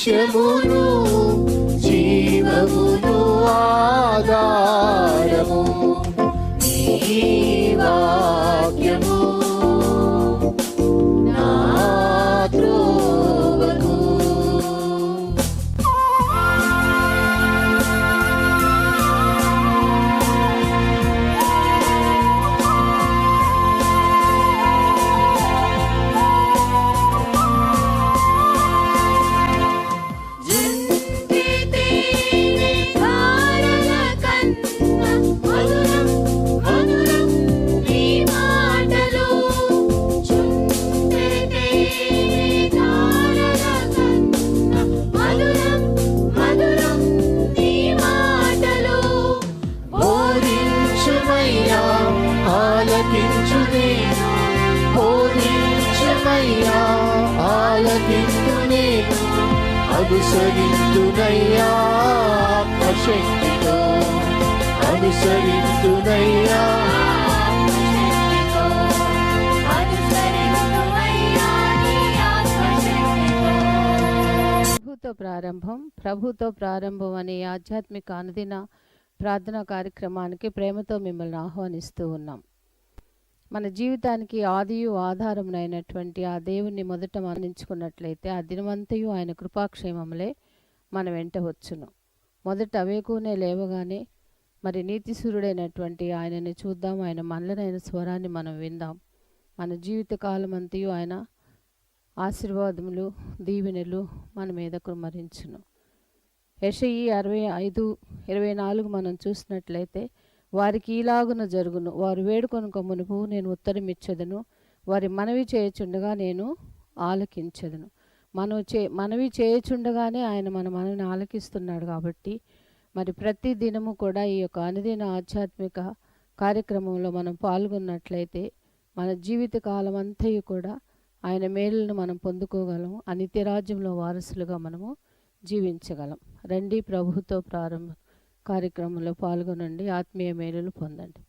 సత్యమును జీవమును ఆధారము నీ వాక్యము నా త్రోవకు. అనుసరింతునయ్యా ఆత్మశక్తితో, అనుసరింతునయ్యా ప్రభుతో ప్రారంభం అనే ఆధ్యాత్మిక అనుదిన ప్రార్థనా కార్యక్రమానికి ప్రేమతో మిమ్మల్ని ఆహ్వానిస్తూ ఉన్నాం. మన జీవితానికి ఆదియు ఆధారమునైనటువంటి ఆ దేవుణ్ణి మొదట మరణించుకున్నట్లయితే ఆ దినమంతయు ఆయన కృపాక్షేమములే మన వెంట వచ్చును. మొదట అవేకునే లేవగానే మరి నీతిసూరుడైనటువంటి ఆయనని చూద్దాం, ఆయన మనలనైన స్వరాన్ని మనం విందాం. మన జీవిత కాలం అంతయు ఆయన ఆశీర్వాదములు దీవెనలు మన మీద కుమ్మరించును. యెషయి 65:24 మనం చూసినట్లయితే వారికి ఈలాగున జరుగును, వారు వేడుకొనుక మునుపు నేను ఉత్తరం ఇచ్చేదను, వారి మనవి చేయుచుండగా నేను ఆలకించెదను. మనవి చేయుచుండగానే ఆయన మన మనవిని ఆలకిస్తున్నాడు. కాబట్టి మరి ప్రతి దినము కూడా ఈ యొక్క అనుదిన ఆధ్యాత్మిక కార్యక్రమంలో మనం పాల్గొన్నట్లయితే మన జీవిత కాలం అంతయు కూడా ఆయన మేలులను మనం పొందుకోగలము. ఆ నిత్యరాజ్యంలో వారసులుగా మనము జీవించగలం. రండి, ప్రభుతో ప్రారంభ కార్యక్రమంలో పాల్గొనండి, ఆత్మీయ మేలులు పొందండి.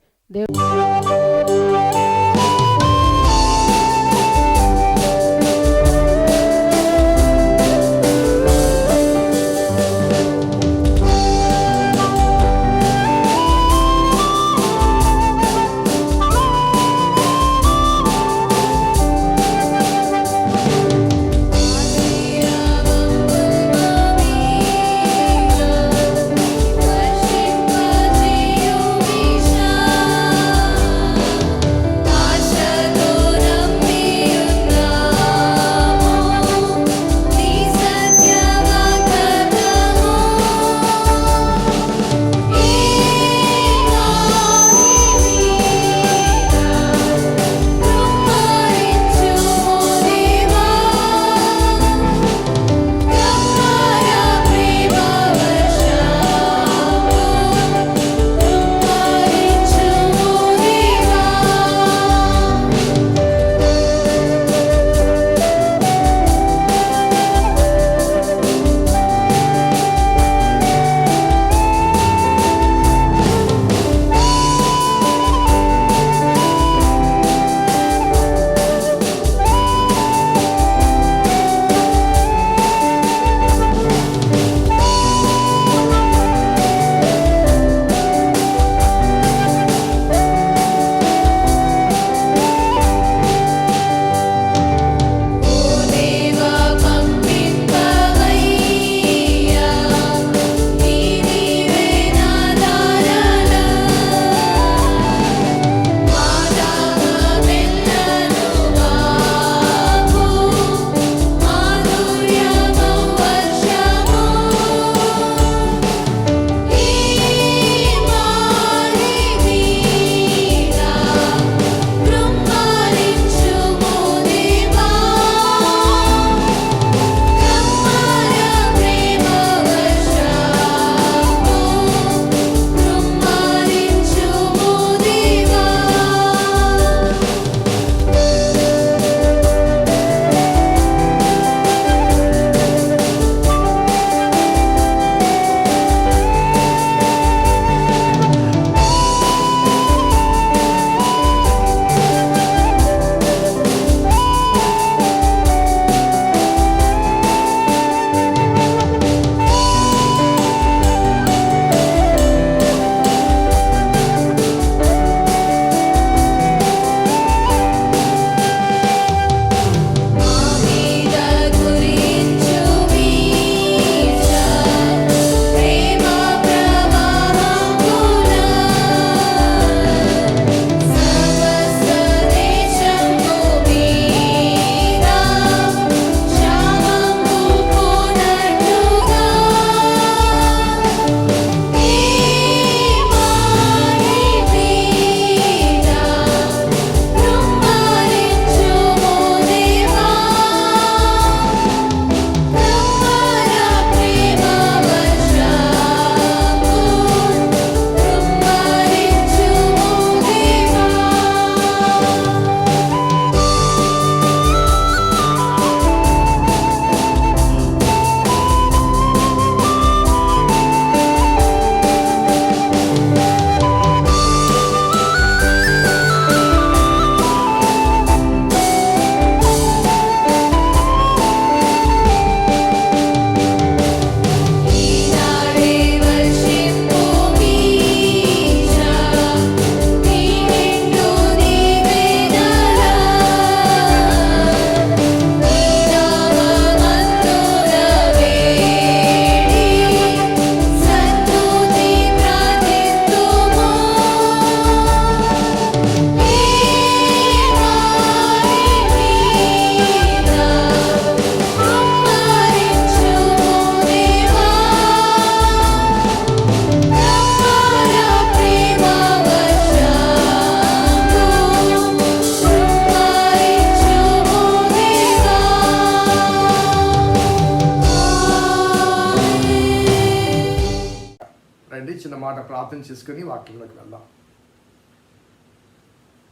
మాట ప్రార్థన చేసుకుని వాక్యంలోకి వెళ్దాం.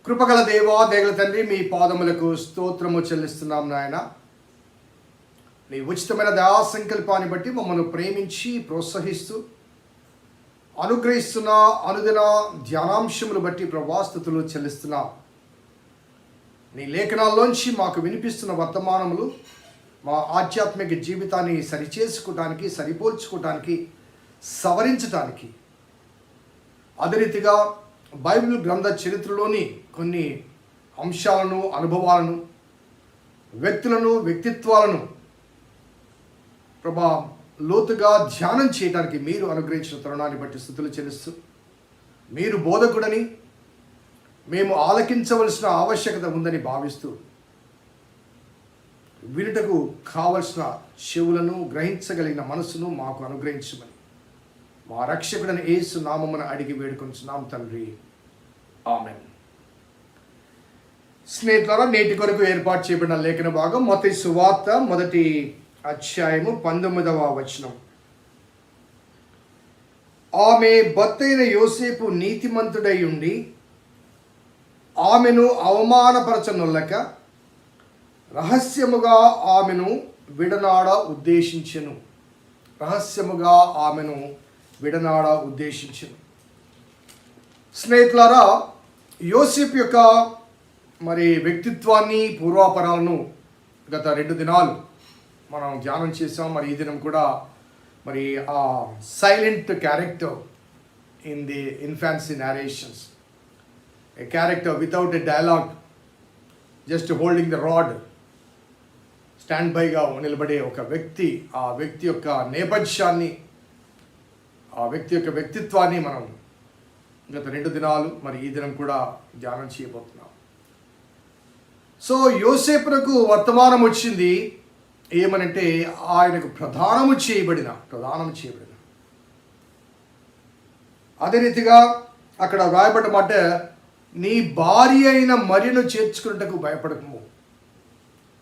కృపగల దేవా, దయగల తండ్రి, మీ పాదములకు స్తోత్రము చెల్లిస్తున్నాం నాయన. నీ ఉచితమైన దయా సంకల్పాన్ని బట్టి మమ్మల్ని ప్రేమించి ప్రోత్సహిస్తూ అనుగ్రహిస్తున్న అనుదిన ధ్యానాంశములు బట్టి ప్రభాస్తుతులు చెల్లిస్తున్నాం. నీ లేఖనాల్లోంచి మాకు వినిపిస్తున్న వర్తమానములు మా ఆధ్యాత్మిక జీవితాన్ని సరిచేసుకోవటానికి, సరిపోల్చుకోవటానికి, సవరించటానికి, అదే రీతిగా బైబిల్ గ్రంథ చరిత్రలోని కొన్ని అంశాలను, అనుభవాలను, వ్యక్తులను, వ్యక్తిత్వాలను ప్రభా లోతుగా ధ్యానం చేయడానికి మీరు అనుగ్రహించిన తరుణాన్ని బట్టి స్తుతులు చెల్లిస్తూ, మీరు బోధకుడని మేము ఆలకించవలసిన ఆవశ్యకత ఉందని భావిస్తూ, వినుటకు కావలసిన చెవులను, గ్రహించగలిగిన మనసును మాకు అనుగ్రహించమని మా రక్షకుడని యేసు నామమున అడిగి వేడుకొంచున్నాం తండ్రి, ఆమేన్. స్నేహితులారా, నేటి కొరకు ఏర్పాటు చేయబడిన లేఖన భాగం మత్తయి సువార్త 1వ అధ్యాయము 19వ వచనం. ఆమె భర్తైన యోసేపు నీతిమంతుడై ఉండి ఆమెను అవమానపరచనొల్లక రహస్యముగా ఆమెను విడనాడ ఉద్దేశించెను. రహస్యముగా ఆమెను విడనాడ ఉద్దేశించెను. స్నేహితులారా, యోసేపు యొక్క వ్యక్తిత్వాన్ని, పూర్వాపరాలను గత 2 దినాలు మనం ధ్యానం చేసాం. ఈ దినం కూడా ఆ silent character in the infancy narrations, a character without a dialogue, just holding the rod, stand బైగా నిలబడే ఒక వ్యక్తి, ఆ వ్యక్తి యొక్క నేపథ్యాన్ని, ఆ వ్యక్తి యొక్క వ్యక్తిత్వాన్ని మనం గత 2 దినాలు ఈ దినం కూడా ధ్యానం చేయబోతున్నాం. సో యోసేపునకు వర్తమానం వచ్చింది ఏమనంటే, ఆయనకు ప్రదానము చేయబడిన అదే రీతిగా అక్కడ రాయబడ్డ మాట, నీ భార్య అయిన మరియను చేర్చుకున్నట్టుకు భయపడకము.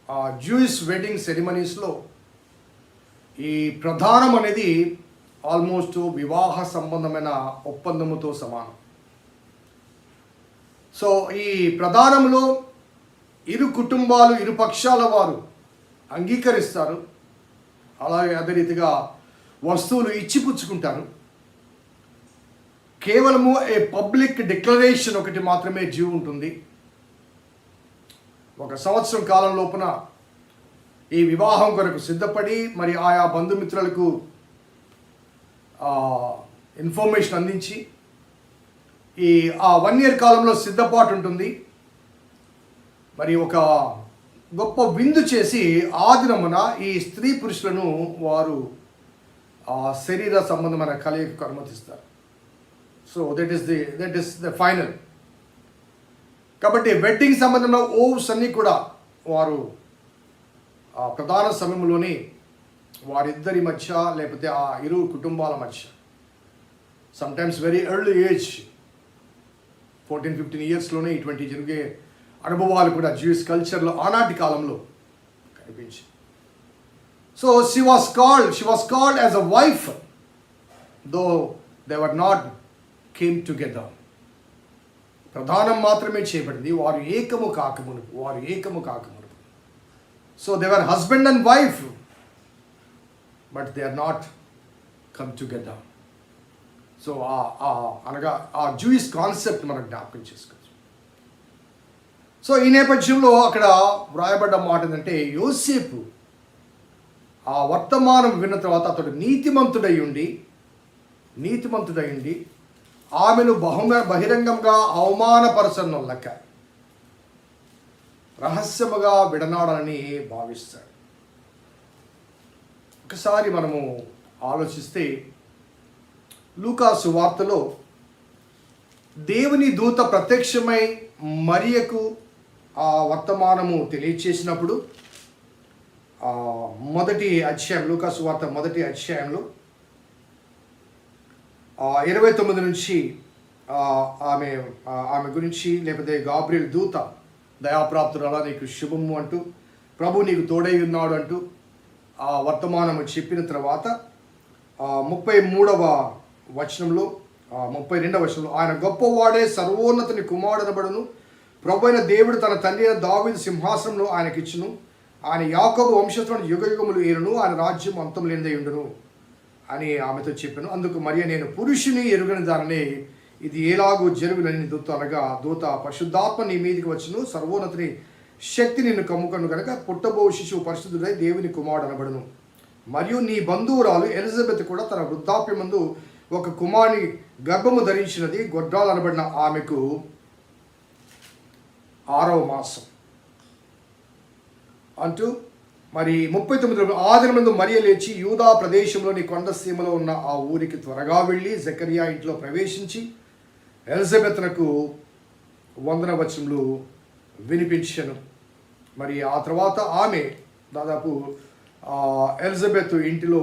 ఆ జూయిష్ వెడ్డింగ్ సెరిమనీస్లో ఈ ప్రధానం అనేది ఆల్మోస్ట్ వివాహ సంబంధమైన ఒప్పందముతో సమానం. సో ఈ ప్రధానంలో ఇరు కుటుంబాలు, ఇరు పక్షాల వారు అంగీకరిస్తారు. అలాగే అదే రీతిగా వస్తువులు ఇచ్చిపుచ్చుకుంటారు. కేవలము ఏ పబ్లిక్ డిక్లరేషన్ ఒకటి మాత్రమే డ్యూ ఉంటుంది. 1 సంవత్సరం కాలం లోపున ఈ వివాహం కొరకు సిద్ధపడి ఆయా బంధుమిత్రులకు ఇన్ఫర్మేషన్ అందించి ఆ 1 year కాలంలో సిద్ధపాటు ఉంటుంది. ఒక గొప్ప విందు చేసి ఆ దినమున ఈ స్త్రీ పురుషులను వారు శరీర సంబంధమైన కలయికకు అనుమతిస్తారు. So that is the final. కాబట్టి వెడ్డింగ్ సంబంధమైన ఓవ్స్ అన్నీ కూడా వారు ఆ ప్రధాన సమయంలోనే వారిద్దరి మధ్య, లేకపోతే ఆ ఇరు కుటుంబాల మధ్య, సమ్టైమ్స్ వెరీ ఎర్లీ ఏజ్ 14-15 yearsలోనే ఇటువంటి జరిగే అనుభవాలు కూడా జ్యూయిష్ కల్చర్లో ఆనాటి కాలంలో కనిపించాయి. So she was called as a wife, though they were not came together. ప్రధానం మాత్రమే చేయబడింది, వారు ఏకము కాకమును. So they were husband and wife, but they are not come together. So అనగా ఆ జూయిష్ కాన్సెప్ట్ మనం జ్ఞాపకం చేసుకోవచ్చు. సో ఈ నేపథ్యంలో అక్కడ వ్రాయబడ్డ మాట ఏంటంటే, యోసేపు ఆ వర్తమానం విన్న తర్వాత అతడు నీతిమంతుడై ఉండి ఆమెను బహిరంగంగా అవమానపరచనొల్లక రహస్యముగా విడనాడాలని భావిస్తాడు. ఒకసారి మనము ఆలోచిస్తే, లూకాసు వార్తలో దేవుని దూత ప్రత్యక్షమై మరియకు ఆ వర్తమానము తెలియచేసినప్పుడు, 1వ అధ్యాయం, లూకాసు వార్త 1వ అధ్యాయంలో 29 నుంచి ఆమె గురించి, లేకపోతే గాబ్రియల్ దూత దయాప్రాప్తురాలా నీకు శుభము అంటూ, ప్రభు నీకు తోడై ఉన్నాడు అంటూ ఆ వర్తమానము చెప్పిన తర్వాత 33వ వచనంలో 32వ వచనంలో, ఆయన గొప్పవాడే సర్వోన్నతుని కుమారుడనబడును, ప్రభు అయిన దేవుడు తన తండ్రి అయిన దావీదు సింహాసనంలో ఆయనకిచ్చును, ఆయన యాకోబు వంశస్థులను యుగయుగములు ఏలును, ఆయన రాజ్యం అంతం లేనిదై ఉండును అని ఆమెతో చెప్పాను. అందుకు మరియ, నేను పురుషుని ఎరుగని దానిని, ఇది ఎలాగూ జరుగునని దూత అనగా, దూత పరిశుద్ధాత్మ నీ మీదికి వచ్చును, సర్వోన్నతుని శక్తి నిన్ను కమ్ముకొను కనుక పుట్టబో శిశువు పరిశుద్ధుడై దేవుని కుమారుడు అనబడును. మరియు నీ బంధువురాలు ఎలిజబెత్ కూడా తన వృద్ధాప్యమందు ఒక కుమారుని గర్భము ధరించినది, గొడ్రాలు అనబడిన ఆమెకు 6వ మాసం అంటూ మరి 39 ఆ దినమందు మరియ లేచి యూదా ప్రదేశంలోని కొండసీమలో ఉన్న ఆ ఊరికి త్వరగా వెళ్ళి జకరియా ఇంట్లో ప్రవేశించి ఎలిజబెత్నకు వందన వచనములు వినిపించెను. మరి ఆ తర్వాత ఆమె దాదాపు ఎలిజబెత్ ఇంటిలో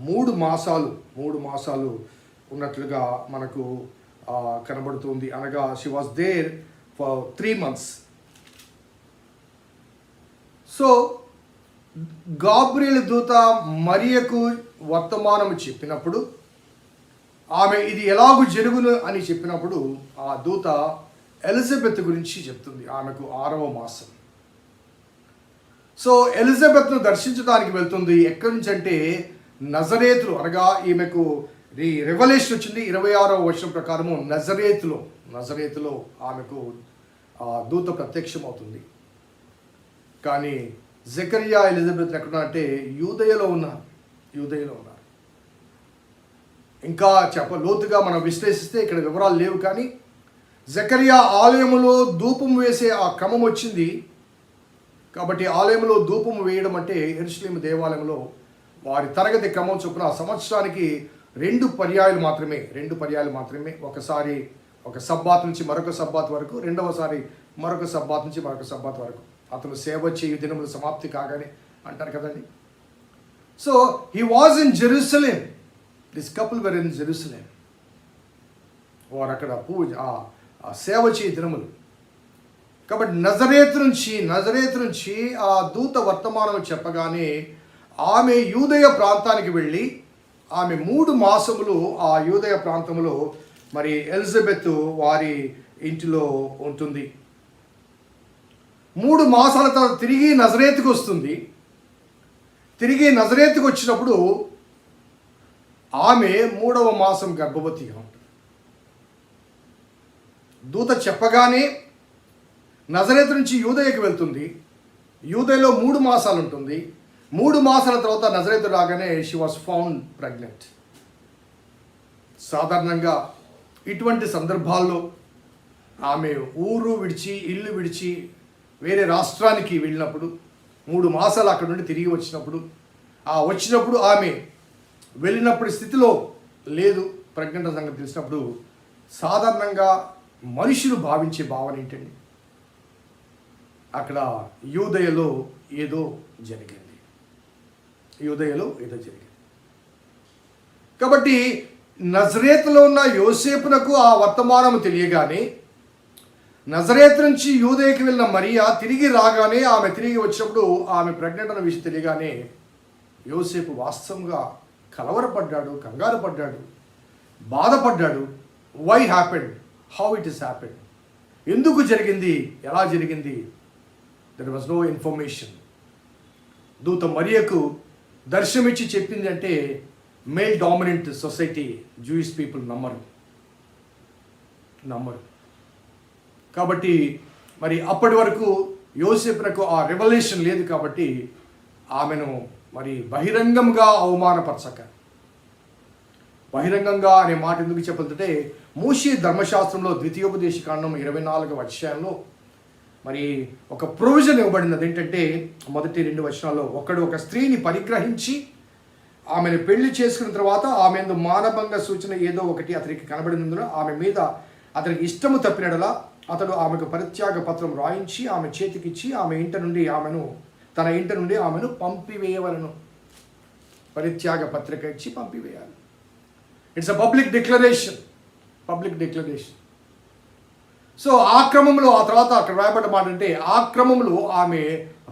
3 మాసాలు ఉన్నట్లుగా మనకు కనబడుతుంది. అనగా she was there for 3 months. So Gabriel దూత మరియకు వర్తమానం చెప్పినప్పుడు, ఆమె ఇది ఎలాగూ జరుగును అని చెప్పినప్పుడు, ఆ దూత ఎలిజబెత్ గురించి చెప్తుంది. ఆమెకు 6వ మాసం. సో ఎలిజబెత్ను దర్శించడానికి వెళ్తుంది. ఎక్కడి నుంచి అంటే నజరేతులు, అనగా ఈమెకు రెవల్యూషన్ వచ్చింది 26వ వచనం ప్రకారము నజరేతులో ఆమెకు దూత ప్రత్యక్షం అవుతుంది. కానీ జకరియా ఎలిజబెత్ ఎక్కడ అంటే యూదయలో ఉన్నారు. ఇంకా లోతుగా మనం విశ్లేషిస్తే ఇక్కడ వివరాలు లేవు. కానీ జకరియా ఆలయములో ధూపం వేసే ఆ క్రమం వచ్చింది. కాబట్టి ఆలయంలో ధూపం వేయడం అంటే యెరూషలేము దేవాలయంలో వారి తరగతి క్రమం చొప్పున సంవత్సరానికి 2 పర్యాయాలు మాత్రమే. ఒకసారి ఒక సబ్బాత్ నుంచి మరొక సబ్బాత్ వరకు, రెండవసారి మరొక సబ్బాత్ నుంచి మరొక సబ్బాత్ వరకు. అతను సేవ చేయు దినములు సమాప్తి కాగానే అంటారు కదండి. So he was in Jerusalem. This couple were in Jerusalem. వారు అక్కడ సేవ చేయు దినములు. కాబట్టి నజరేతు నుంచి ఆ దూత వర్తమానం చెప్పగానే ఆమె యూదయ ప్రాంతానికి వెళ్ళి ఆమె 3 మాసములు ఆ యూదయ ప్రాంతంలో మరి ఎలిజబెత్ వారి ఇంటిలో ఉంటుంది. 3 మాసాల తర్వాత తిరిగి నజరేతుకు వస్తుంది. తిరిగి నజరేతుకు వచ్చినప్పుడు ఆమె 3వ మాసం గర్భవతిగా ఉంటుంది. దూత చెప్పగానే నజరేతు నుంచి యూదయకు వెళ్తుంది. యూదయలో 3 మాసాలు ఉంటుంది. 3 మాసాల తర్వాత నజరేతు రాగానే షీ వాస్ ఫౌండ్ ప్రెగ్నెంట్. సాధారణంగా ఇటువంటి సందర్భాల్లో ఆమె ఊరు విడిచి ఇల్లు విడిచి వేరే రాష్ట్రానికి వెళ్ళినప్పుడు 3 మాసాలు అక్కడ నుండి తిరిగి వచ్చినప్పుడు ఆమె వెళ్ళినప్పుడు స్థితిలో లేదు, ప్రెగ్నెంట్ సంగతి తెలిసినప్పుడు సాధారణంగా మనుషులు భావించే భావన ఏంటండి, అక్కడ యూదయలో ఏదో జరిగింది. కాబట్టి నజరేతులో ఉన్న యోసేపునకు ఆ వర్తమానం తెలియగానే, నజరేతు నుంచి యూదయకి వెళ్ళిన మరియా తిరిగి రాగానే, ఆమె తిరిగి వచ్చినప్పుడు ఆమె ప్రెగ్నెంట్ అన్న విషయం తెలియగానే యోసేపు వాస్తవంగా కలవరపడ్డాడు, కంగారు పడ్డాడు, బాధపడ్డాడు. Why happened, how it is happened, ఎందుకు జరిగింది, ఎలా జరిగింది? There was no information. దూత మరియకు దర్శనమిచ్చి చెప్పింది అంటే male dominant society, Jewish people నమ్మరు. కాబట్టి మరి అప్పటి వరకు యోసేపునకు ఆ రెవల్యూషన్ లేదు. కాబట్టి ఆమెను మరి బహిరంగంగా అవమానపరచక, బహిరంగంగా అనే మాట ఎందుకు చెప్పాలంటే మోషే ధర్మశాస్త్రంలో ద్వితీయోపదేశకాండం 24వ అధ్యాయంలో మరి ఒక ప్రొవిజన్ ఇవ్వబడినది. ఏంటంటే మొదటి 2 వచనాల్లో, ఒకడు ఒక స్త్రీని పరిగ్రహించి ఆమెను పెళ్లి చేసుకున్న తర్వాత ఆమె మానభంగ సూచన ఏదో ఒకటి అతనికి కనబడినందున ఆమె మీద అతనికి ఇష్టము తప్పినడలా అతడు ఆమెకు పరిత్యాగ పత్రం రాయించి ఆమె చేతికిచ్చి తన ఇంటి నుండి ఆమెను పంపివేయవలను. పరిత్యాగ పత్రిక ఇచ్చి పంపివేయాలి. It's a public declaration. So ఆ క్రమంలో ఆ తర్వాత అక్కడ రాయబడ్డ మాట అంటే, ఆ క్రమంలో ఆమె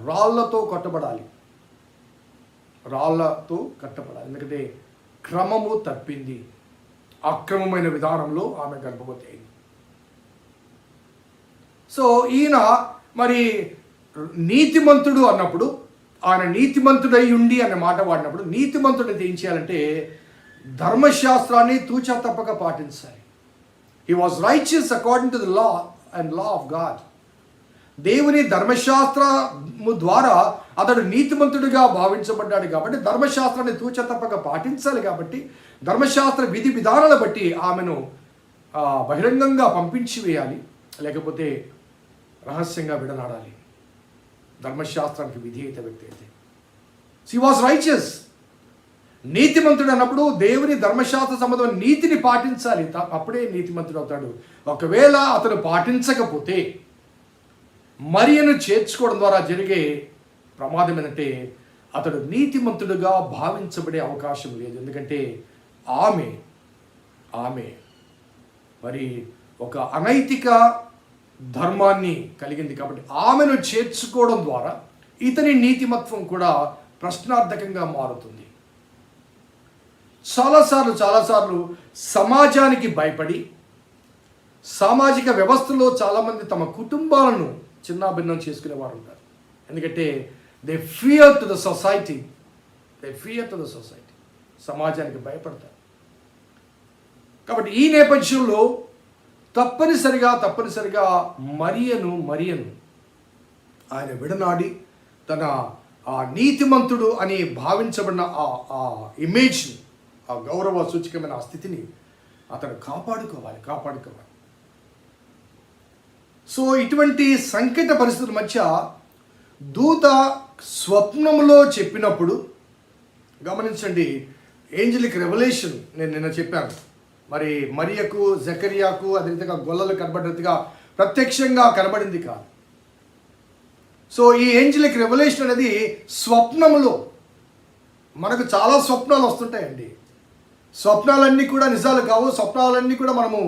రాళ్లతో కట్టబడాలి. ఎందుకంటే క్రమము తప్పింది. అక్రమమైన విధానంలో ఆమె గర్భవతి అయింది. సో ఈయన మరి నీతిమంతుడు అన్నప్పుడు, ఆయన నీతిమంతుడై ఉండి అనే మాట వాడినప్పుడు, నీతిమంతుడు ఏం చేయాలంటే ధర్మశాస్త్రాన్ని తూచా తప్పక పాటించాలి. He was righteous according to the law and law of God. దేవుని ధర్మశాస్త్రము ద్వారా అతడు నీతిమంతుడిగా భావించబడ్డాడు కాబట్టి ధర్మశాస్త్రాన్ని తూచా తప్పక పాటించాలి. కాబట్టి ధర్మశాస్త్ర విధి విధానాల బట్టి ఆమెను బహిరంగంగా పంపించి వేయాలి, లేకపోతే రహస్యంగా విడనాడాలి. ధర్మశాస్త్రానికి విధేయత వ్యక్తి అయితే షీ వాజ్ రైచియస్. నీతిమంతుడు అన్నప్పుడు దేవుని ధర్మశాస్త్ర సంబంధమైన నీతిని పాటించాలి, అప్పుడే నీతిమంతుడు అవుతాడు. ఒకవేళ అతను పాటించకపోతే మరియను చేర్చుకోవడం ద్వారా జరిగే ప్రమాదం ఏంటంటే అతడు నీతిమంతుడుగా భావించబడే అవకాశం లేదు. ఎందుకంటే ఆమె మరి ఒక అనైతిక ధర్మాన్ని కలిగింది కాబట్టి ఆమెను చేర్చుకోవడం ద్వారా ఇతని నీతిమత్వం కూడా ప్రశ్నార్థకంగా మారుతుంది. చాలాసార్లు సమాజానికి భయపడి సామాజిక వ్యవస్థలో చాలామంది తమ కుటుంబాలను చిన్నాభిన్నం చేసుకునేవారు ఉంటారు. ఎందుకంటే they fear to the society, సమాజానికి భయపడతారు. కాబట్టి ఈ నేపథ్యంలో తప్పనిసరిగా మరియను ఆయన విడనాడి తన ఆ నీతిమంతుడు అని భావించబడిన ఆ ఇమేజ్ని, ఆ గౌరవ సూచకమైన ఆ స్థితిని అతను కాపాడుకోవాలి. సో ఇటువంటి సంకట పరిస్థితుల మధ్య దూత స్వప్నంలో చెప్పినప్పుడు గమనించండి, ఏంజలిక్ రెవల్యూషన్ నేను నిన్న చెప్పాను. మరి మరియకు, జకరియాకు అదే విధంగా గొల్లలు కనబడినట్టుగా ప్రత్యక్షంగా కనబడింది కాదు. సో ఈ ఏంజలిక్ రెవల్యూషన్ అనేది స్వప్నంలో, మనకు చాలా స్వప్నాలు వస్తుంటాయండి. స్వప్నాలన్నీ కూడా నిజాలు కావు, స్వప్నాలన్నీ కూడా మనము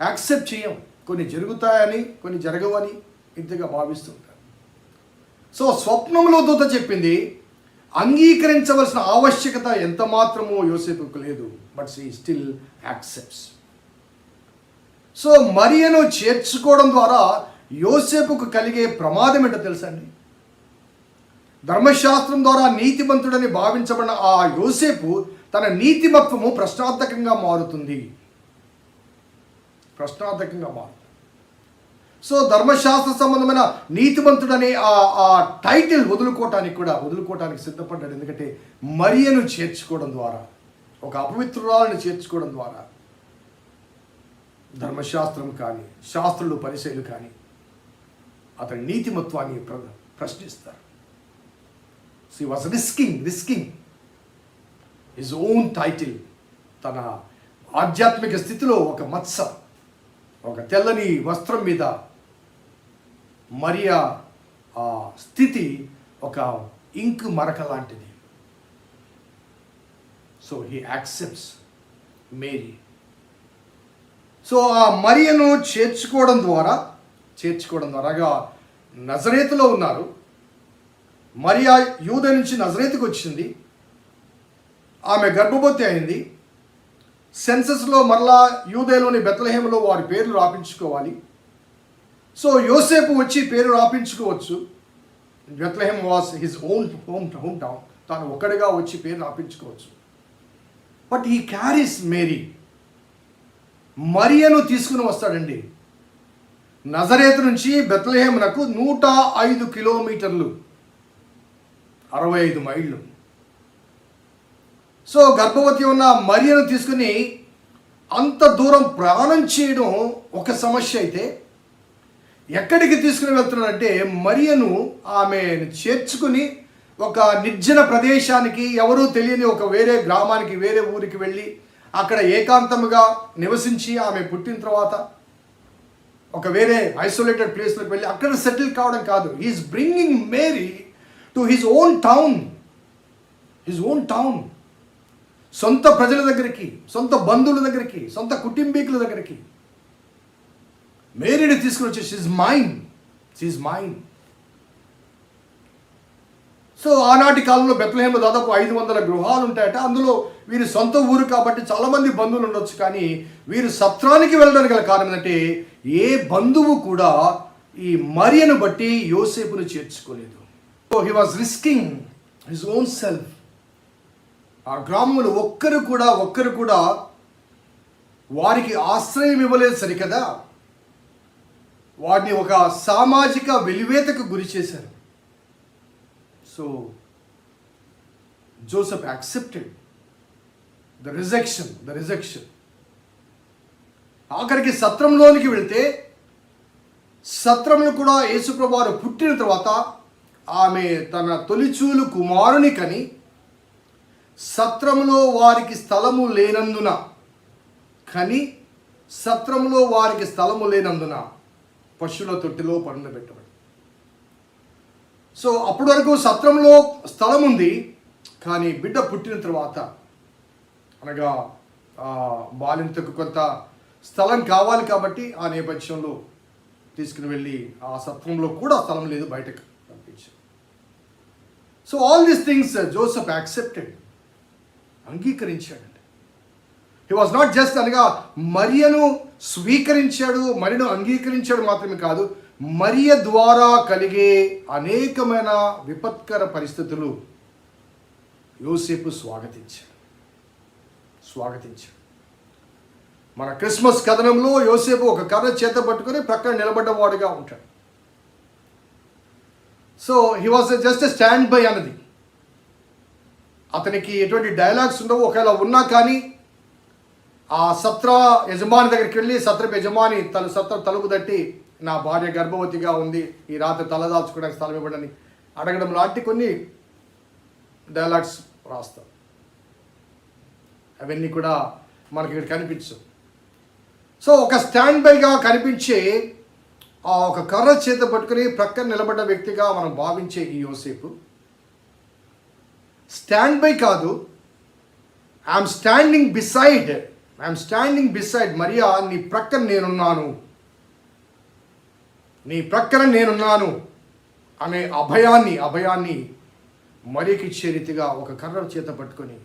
యాక్సెప్ట్ చేయం. కొన్ని జరుగుతాయని, కొన్ని జరగవని ఇంతగా భావిస్తుంటారు. సో స్వప్నంలో దూత చెప్పింది, అంగీకరించవలసిన ఆవశ్యకత ఎంత మాత్రమో యోసేపుకు లేదు, but she still accepts. So మరియను చేర్చుకోవడం ద్వారా యోసేపుకు కలిగే ప్రమాదం ఏంటో తెలుసా అండి? ధర్మశాస్త్రం ద్వారా నీతిమంతుడని భావించబడిన ఆ యోసేపు తన నీతిమత్వము ప్రశ్నార్థకంగా మారుతుంది. సో ధర్మశాస్త్ర సంబంధమైన నీతిమంతుడనే ఆ టైటిల్ వదులుకోవటానికి సిద్ధపడ్డాడు. ఎందుకంటే మరియను చేర్చుకోవడం ద్వారా, ఒక అపవిత్రురాలను చేర్చుకోవడం ద్వారా ధర్మశాస్త్రం కానీ, శాస్త్రులు, పరిచయులు కానీ అతని నీతిమత్వాన్ని ప్రశ్నిస్తారు. So he was risking his own title. తన ఆధ్యాత్మిక స్థితిలో ఒక మత్స, ఒక తెల్లని వస్త్రం మీద మరియా ఆ స్థితి ఒక ఇంకు మరక లాంటిది. So he accepts Mary. So ఆ మరియను చేర్చుకోవడం ద్వారా నజరేతులో ఉన్నారు. మరియా యూద నుంచి నజరేతుకు వచ్చింది. ఆమె గర్భవతి అయింది. సెన్సస్లో మరలా యూదేలోని బెత్లెహేములో వారి పేర్లు రాపించుకోవాలి. సో యోసేపు వచ్చి పేరు రాపించుకోవచ్చు. Bethlehem was his home town. తాను ఒక్కడిగా వచ్చి పేరు రాపించుకోవచ్చు. But he carries Mary. మరియను తీసుకుని వస్తాడండి. నజరేతు నుంచి బెత్లెహేమునకు 105 కిలోమీటర్లు, 65 మైళ్ళు. సో గర్భవతి ఉన్న మరియను తీసుకుని అంత దూరం ప్రయాణం చేయడం ఒక సమస్య అయితే, ఎక్కడికి తీసుకుని వెళ్తున్నాడంటే మరియను ఆమెను చేర్చుకుని ఒక నిర్జన ప్రదేశానికి, ఎవరూ తెలియని ఒక వేరే గ్రామానికి, వేరే ఊరికి వెళ్ళి అక్కడ ఏకాంతముగా నివసించి ఆమె పుట్టిన తర్వాత ఒక వేరే ఐసోలేటెడ్ ప్లేస్లోకి వెళ్ళి అక్కడ సెటిల్ కావడం కాదు. He's bringing Mary to his own town. సొంత ప్రజల దగ్గరికి, సొంత బంధువుల దగ్గరికి, సొంత కుటుంబీకుల దగ్గరికి మేరీని తీసుకుని వచ్చి షీఈస్ మైన్. సో ఆనాటి కాలంలో బెత్లెహేంలో దాదాపు 500 గృహాలు ఉంటాయట. అందులో వీరి సొంత ఊరు కాబట్టి చాలామంది బంధువులు ఉండొచ్చు. కానీ వీరు సత్రానికి వెళ్ళడానికి గల కారణం ఏంటంటే ఏ బంధువు కూడా ఈ మరియను బట్టి యోసేపును చేర్చుకోలేదు. So he was risking his own self. ఆ గ్రామంలో ఒక్కరు కూడా వారికి ఆశ్రయం ఇవ్వలేదు సరికదా, వారిని ఒక సామాజిక వెలివేతకు గురి చేశారు. So Joseph accepted the rejection. ఆఖరికి సత్రంలోనికి వెళ్తే సత్రంలో కూడా యేసుప్రభు వారు పుట్టిన తర్వాత ఆమె తన తొలిచూలు కుమారుని కని సత్రంలో వారికి స్థలము లేనందున పశువుల తొట్టిలో పండబెట్టబడి. సో అప్పటి వరకు సత్రంలో స్థలం ఉంది, కానీ బిడ్డ పుట్టిన తర్వాత అనగా బాలింతకు కొంత స్థలం కావాలి కాబట్టి ఆ నేపథ్యంలో తీసుకుని వెళ్ళి ఆ సత్రంలో కూడా స్థలం లేదు, బయటకు పంపించారు. So all these things Joseph accepted, అంగీకరించాడండి. హీ వాజ్ నాట్ జస్ట్ అనగా మరియను స్వీకరించాడు, మరియను అంగీకరించాడు మాత్రమే కాదు, మరియ ద్వారా కలిగే అనేకమైన విపత్కర పరిస్థితులు యోసేపు స్వాగతించాడు. మన క్రిస్మస్ కథనంలో యోసేపు ఒక కర్ర చేత పట్టుకొని ప్రక్కన నిలబడ్డవాడుగా ఉంటాడు. So he was just stand by అన్నది. అతనికి ఎటువంటి డైలాగ్స్ ఉండవు, ఒకవేళ ఉన్నా కానీ ఆ సత్ర యజమాని దగ్గరికి వెళ్ళి సత్రపు యజమాని సత్ర తలుపు తట్టి నా భార్య గర్భవతిగా ఉంది, ఈ రాత్రి తలదాల్చుకోవడానికి స్థలం ఇవ్వడని అడగడం లాంటి కొన్ని డైలాగ్స్ రాస్తారు. అవన్నీ కూడా మనకి ఇక్కడ కనిపించవు. సో ఒక స్టాండ్ బైగా కనిపించే ఆ ఒక కర్ర చేత పట్టుకుని ప్రక్కన నిలబడ్డ వ్యక్తిగా మనం భావించే ఈ యోసేపు స్టాండ్ బై కాదు, ఐఎమ్ స్టాండింగ్ బిసైడ్ మరియా, నీ ప్రక్కన నేనున్నాను అనే అభయాన్ని మరియకి ఇచ్చే రీతిగా ఒక కర్ర చేత పట్టుకొని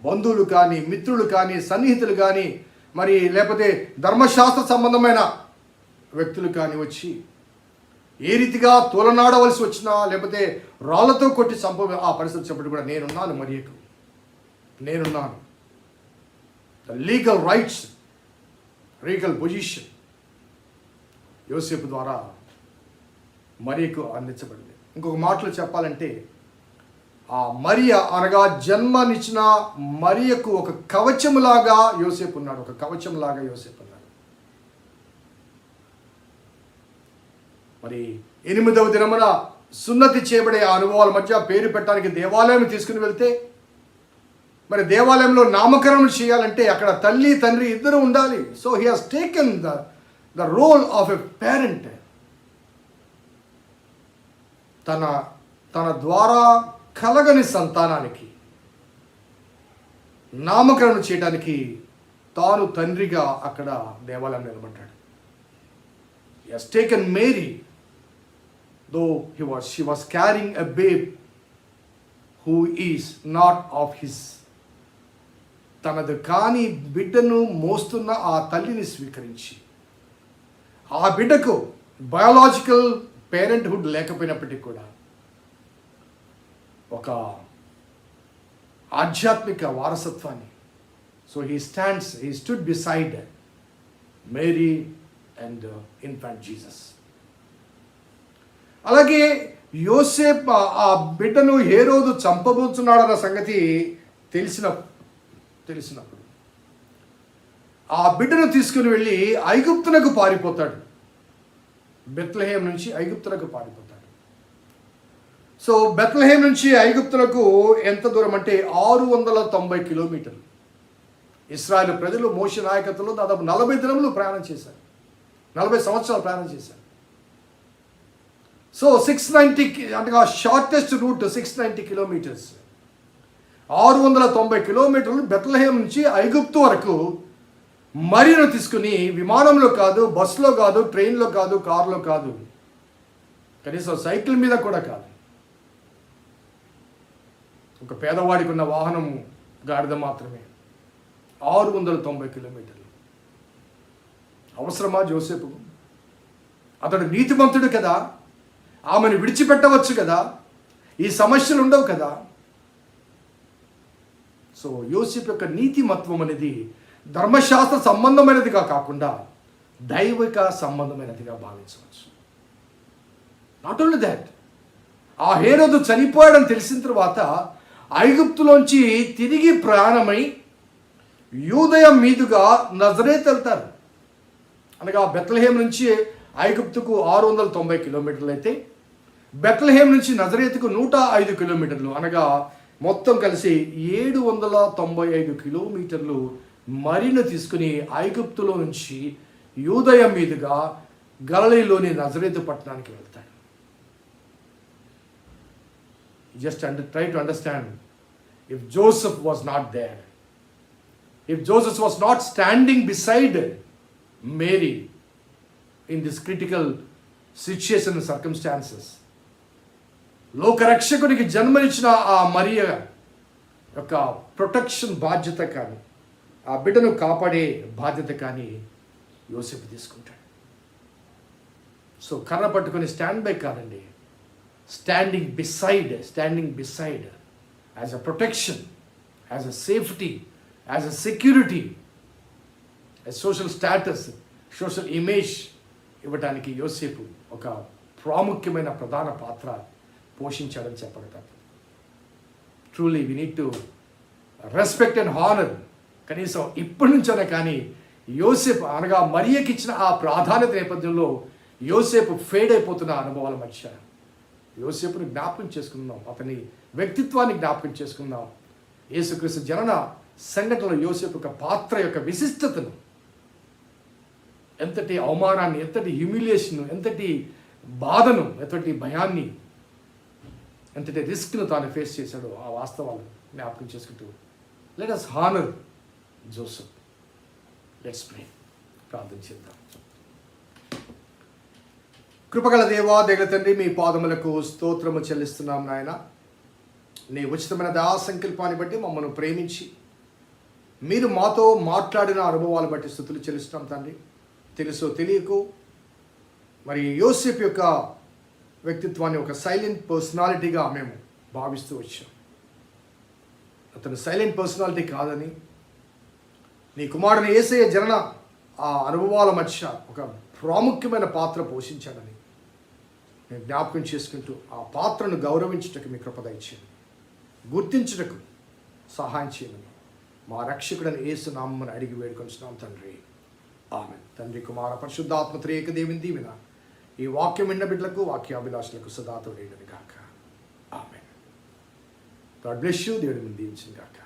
బంధువులు కానీ, మిత్రులు కానీ, సన్నిహితులు కానీ, మరి లేకపోతే ధర్మశాస్త్ర సంబంధమైన వ్యక్తులు కానీ వచ్చి ఏ రీతిగా తోలనాడవలసి వచ్చినా లేకపోతే రాళ్లతో కొట్టి ఆ పరిస్థితి వచ్చినప్పుడు కూడా నేనున్నాను మరియకు, నేనున్నాను. ద లీగల్ పొజిషన్ యోసేపు ద్వారా మరియకు అందించబడింది. ఇంకొక మాటలో చెప్పాలంటే ఆ మరియ అనగా జన్మనిచ్చిన మరియకు ఒక కవచములాగా యోసేపు ఉన్నాడు. మరి 8వ దినమున సున్నతి చేయబడే ఆ అనుభవాల మధ్య పేరు పెట్టడానికి దేవాలయం తీసుకుని వెళ్తే, మరి దేవాలయంలో నామకరణం చేయాలంటే అక్కడ తల్లి తండ్రి ఇద్దరు ఉండాలి. So he has taken the role of a parent. తన ద్వారా కలగని సంతానానికి నామకరణం చేయడానికి తాను తండ్రిగా అక్కడ దేవాలయం నిలబడ్డాడు. He has taken Mary, though she was carrying a babe who is not of his. తనది కాని బిడ్డను మోస్తున్న ఆ తల్లిని స్వీకరించి ఆ బిడ్డకు బయాలజికల్ పేరెంట్హుడ్ లేకపోయినప్పటికీ కూడా ఒక ఆధ్యాత్మిక వారసత్వాన్ని. So he stood beside Mary and infant Jesus. అలాగే యోసేపు ఆ బిడ్డను హేరోదు చంపబోతున్నాడన్న సంగతి తెలిసినప్పుడు ఆ బిడ్డను తీసుకుని వెళ్ళి ఐగుప్తునకు పారిపోతాడు. బెత్లెహేం నుంచి ఐగుప్తునకు పారిపోతాడు. సో బెత్లెహేం నుంచి ఐగుప్తునకు ఎంత దూరం అంటే 690 కిలోమీటర్లు. ఇశ్రాయేలు ప్రజలు మోషే నాయకత్వంలో దాదాపు 40 దినములు ప్రయాణం చేశారు, 40 సంవత్సరాలు ప్రయాణం చేశారు. సో 690 అంటే షార్టెస్ట్ రూట్ 690 కిలోమీటర్స్, 690 కిలోమీటర్లు బెత్లెహేం నుంచి ఐగుప్తు వరకు మరియను తీసుకుని విమానంలో కాదు, బస్సులో కాదు, ట్రైన్లో కాదు, కారులో కాదు, కనీసం సైకిల్ మీద కూడా కాదు, ఒక పేదవాడికి ఉన్న వాహనం గాడిద మాత్రమే. 690 కిలోమీటర్లు. అవసరమా జోసేపుకు? అతడు నీతిమంతుడు కదా, ఆమెను విడిచిపెట్టవచ్చు కదా, ఈ సమస్యలు ఉండవు కదా. సో యోసేపు యొక్క నీతిమత్వం అనేది ధర్మశాస్త్ర సంబంధమైనదిగా కాకుండా దైవిక సంబంధమైనదిగా భావించవచ్చు. నాట్ ఓన్లీ దాట్, ఆ హేరోదు చనిపోయాడని తెలిసిన తర్వాత ఐగుప్తులోంచి తిరిగి ప్రయాణమై యూదయ మీదుగా నజరేత్ వెళ్తారు. అనగా బెత్లెహేం నుంచి ఐగుప్తుకు 690 కిలోమీటర్లు అయితే బెత్లెహేం నుంచి నజరేతుకు 105 కిలోమీటర్లు, అనగా మొత్తం కలిసి 795 కిలోమీటర్లు మరీను తీసుకుని ఐగుప్తులో నుంచి యూదయ మీదుగా గలిలయలోని నజరేతు పట్టణానికి వెళ్తాడు. Just try to understand, if Joseph was not there, if Joseph was not standing beside Mary in this critical situation and circumstances, లోకరక్షకునికి జన్మనిచ్చిన ఆ మరియ యొక్క ప్రొటెక్షన్ బాధ్యత కానీ, ఆ బిడ్డను కాపాడే బాధ్యత కానీ యోసేపు తీసుకుంటాడు. సో కర్ర పట్టుకొని స్టాండ్ బై కాదండి, standing beside as a protection, as a safety, as a security, as social status, social image ఇవ్వడానికి యోసేపు ఒక ప్రాముఖ్యమైన ప్రధాన పాత్ర పోషించాడని చెప్పగలుగుతారు. Truly we need to respect and honour. కనీసం ఇప్పటి నుంచైనా కానీ యోసేపు అనగా మరియకి ఇచ్చిన ఆ ప్రాధాన్యత నేపథ్యంలో యోసేపు ఫేడ్ అయిపోతున్న అనుభవాల మధ్య యోసేపుని జ్ఞాపకం చేసుకుందాం, అతని వ్యక్తిత్వాన్ని జ్ఞాపకం చేసుకుందాం. యేసుక్రీస్తు జనన సంఘటనలో యోసేపు యొక్క పాత్ర యొక్క విశిష్టతను, ఎంతటి అవమానాన్ని, ఎంతటి హ్యూమిలియేషన్, ఎంతటి బాధను, ఎంతటి భయాన్ని, ఎంతటి రిస్క్ను తాను ఫేస్ చేశాడో ఆ వాస్తవాలు జ్ఞాపకం చేసుకుంటూ let us honour Joseph. Let's pray. ప్రార్థన చేద్దాం. కృపగల దేవా, దయగల తండ్రి, మీ పాదములకు స్తోత్రము చెల్లిస్తున్నాం నాయన. నీ ఉచితమైన దయా సంకల్పాన్ని బట్టి మమ్మల్ని ప్రేమించి మీరు మాతో మాట్లాడిన అనుభవాలు బట్టి స్తుతులు చెల్లిస్తున్నాం తండ్రి. తెలుసో తెలియకు మరి యోసేపు యొక్క వ్యక్తిత్వాన్ని ఒక సైలెంట్ పర్సనాలిటీగా మేము భావిస్తూ వచ్చాం. అతను సైలెంట్ పర్సనాలిటీ కాదని, నీ కుమారుని యేసయ్య జనన ఆ అనుభవాల మధ్య ఒక ప్రాముఖ్యమైన పాత్ర పోషించాడని నేను జ్ఞాపకం చేసుకుంటూ ఆ పాత్రను గౌరవించుటకు మీ కృప దయచేయండి, గుర్తించుటకు సహాయం చేయమని మా రక్షకుడని యేసు నామమున అడిగి వేడుకొంచున్నాం తండ్రి. ఆమేన్. తండ్రి, కుమార, పరిశుద్ధాత్మ త్రియేక దేవుని దీవెన ఈ వాక్యం విన్న బిడ్డలకు, వాక్యాభిలాషులకు సదా తోడేయును గాక. ఆమేన్. God bless you. దేవుడు మిమ్మల్ని దీవించును గాక.